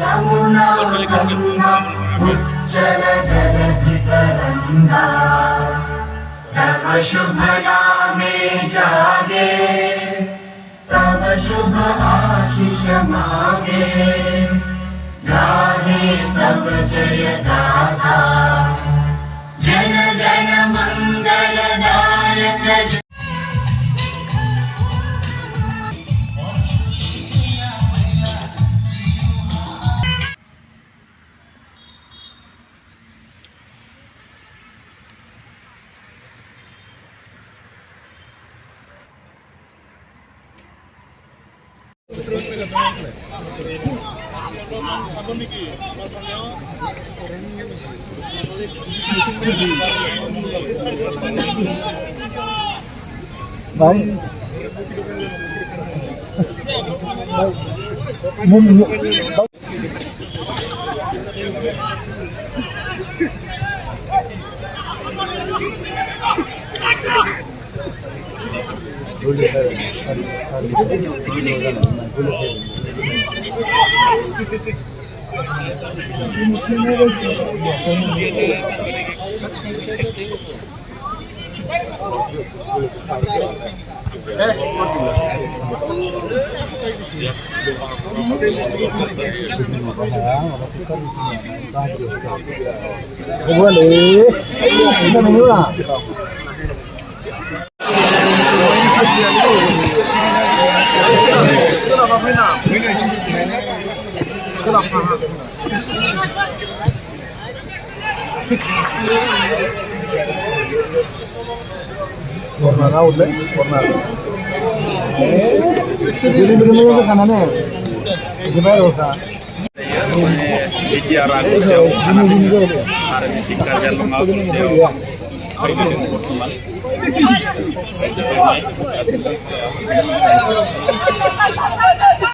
यमुना गंगा उज्जल जलधितरंगा तव शुभ नामे जागे तव शुभ आशीष मागे गाहे तव जय गाथा Jana Gana मंगलदायक Baik. Boleh. Kita tengok lah. Warna laut deh, warna. Jadi benar-benar ke kanan ya. Gimana roka? Bicara aku sih, hari ini kerja mengaku sih.